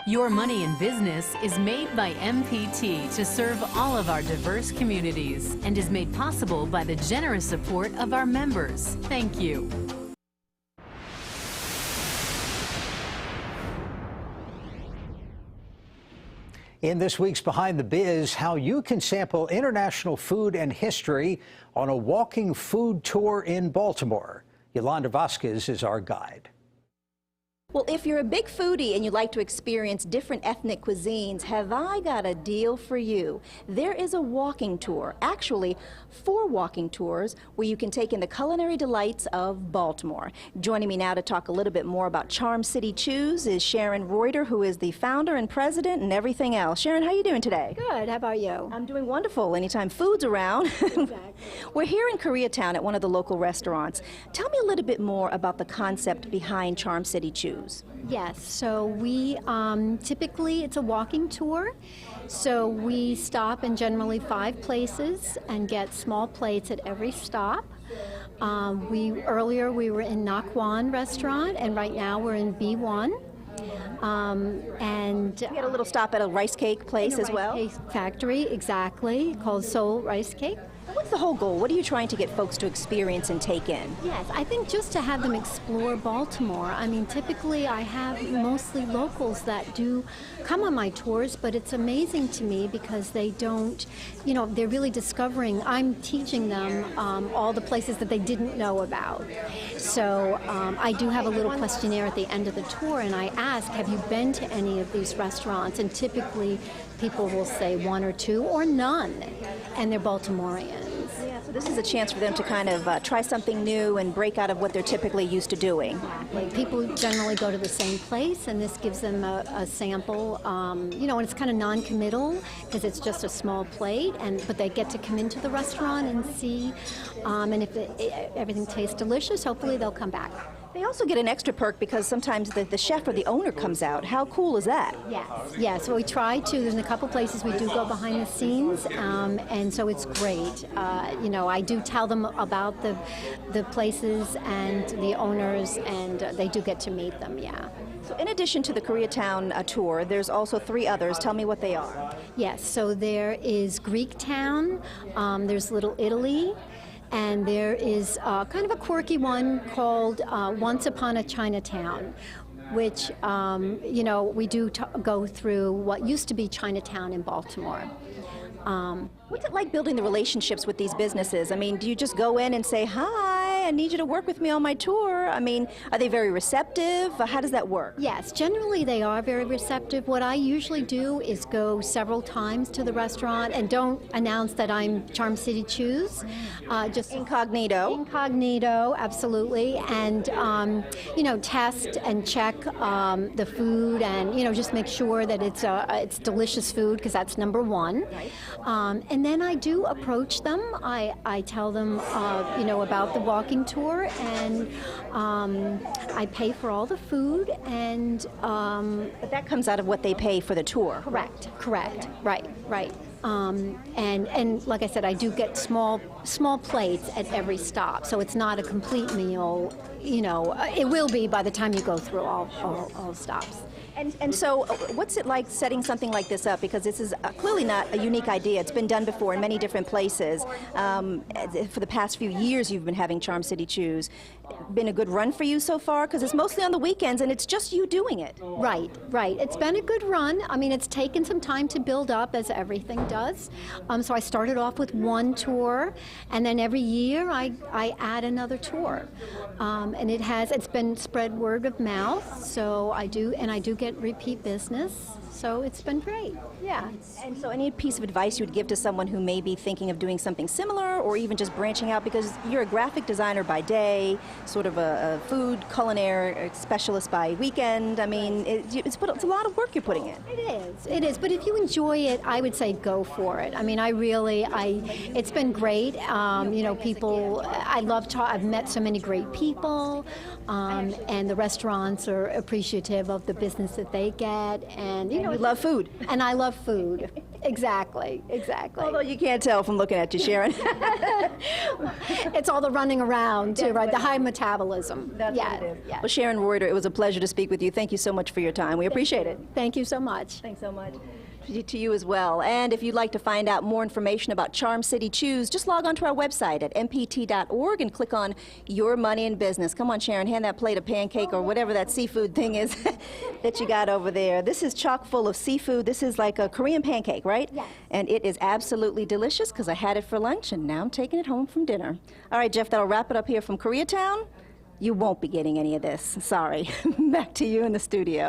Your Money in Business is made by MPT to serve all of our diverse communities and is made possible by the generous support of our members. Thank you. In this week's Behind the Biz, how you can sample international food and history on a walking food tour in Baltimore. Yolanda Vasquez is our guide. Well, if you're a big foodie and you like to experience different ethnic cuisines, have I got a deal for you. There is a walking tour, actually 4 walking tours, where you can take in the culinary delights of Baltimore. Joining me now to talk a little bit more about Charm City Chews is Sharon Reuter, who is the founder and president and everything else. Sharon, how are you doing today? Good. How about you? I'm doing wonderful. Anytime food's around. Exactly. We're here in Koreatown at one of the local restaurants. Tell me a little bit more about the concept behind Charm City Chews. Yes, so we typically it's a walking tour. So we stop in generally 5 places and get small plates at every stop. Earlier we were in Nakwan restaurant, and right now we're in B1. And we had a little stop at a rice cake place as well. Rice cake factory, exactly, called Seoul Rice Cake. What's the whole goal? What are you trying to get folks to experience and take in? Yes, I think just to have them explore Baltimore. I mean, typically I have mostly locals that do come on my tours, but it's amazing to me because they don't, they're really discovering. I'm teaching them all the places that they didn't know about. So I do have a little questionnaire at the end of the tour, and I ask, have you been to any of these restaurants? And typically people will say 1 or 2 or none, and they're Baltimoreans. Yeah, so this is a chance for them to kind of try something new and break out of what they're typically used to doing. Exactly. People generally go to the same place, and this gives them a sample, and it's kind of non-committal because it's just a small plate, but they get to come into the restaurant and see, and if everything tastes delicious, hopefully they'll come back. They also get an extra perk because sometimes the chef or the owner comes out. How cool is that? Yes. So we try to. There's a couple places we do go behind the scenes, and so it's great. I do tell them about the places and the owners, and they do get to meet them. Yeah. So in addition to the Koreatown tour, there's also 3 others. Tell me what they are. Yes. So there is Greek Town. There's Little Italy. And there is kind of a quirky one called Once Upon a Chinatown, which, we do go through what used to be Chinatown in Baltimore. What's it like building the relationships with these businesses? I mean, do you just go in and say, hi, I need you to work with me on my tour? I mean, are they very receptive? How does that work? Yes, generally they are very receptive. What I usually do is go several times to the restaurant and don't announce that I'm Charm City Chews. Just incognito. Incognito, absolutely. And, test and check the food and, just make sure that it's delicious food, because that's number 1. Right. And then I do approach them. I tell them, about the walking tour, and I pay for all the food, and but that comes out of what they pay for the tour. Correct. Right. And like I said, I do get small plates at every stop, so it's not a complete meal. It will be by the time you go through all stops. And so what's it like setting something like this up? Because this is clearly not a unique idea. It's been done before in many different places. For the past few years you've been having Charm City Chews. Been a good run for you so far? Because it's mostly on the weekends and it's just you doing it. Right. It's been a good run. I mean, it's taken some time to build up, as everything does. So I started off with 1 tour, and then every year I add another tour. And it's been spread word of mouth, so I do get repeat business. So it's been great. Yeah. And so any piece of advice you would give to someone who may be thinking of doing something similar, or even just branching out, because you're a graphic designer by day, sort of a food culinary specialist by weekend. I mean, it's a lot of work you're putting in. It is. But if you enjoy it, I would say go for it. I mean, it's been great. I've met so many great people. people, and the restaurants are appreciative of the business that they get. And you love food. And I love food. Exactly. Although you can't tell from looking at you, Sharon. It's all the running around, too, right? The high metabolism. That's what it is. Yeah. Well, Sharon Reuter, it was a pleasure to speak with you. Thank you so much for your time. We appreciate it. Thank you so much. Thanks so much. To you as well. And if you'd like to find out more information about Charm City Chews, just log on to our website at mpt.org and click on Your Money in Business. Come on, Sharon, hand that plate of pancake or whatever that seafood thing is that you got over there. This is chock full of seafood. This is like a Korean pancake, right? Yes. And it is absolutely delicious because I had it for lunch and now I'm taking it home from dinner. All right, Jeff, that'll wrap it up here from Koreatown. You won't be getting any of this. Sorry. Back to you in the studio.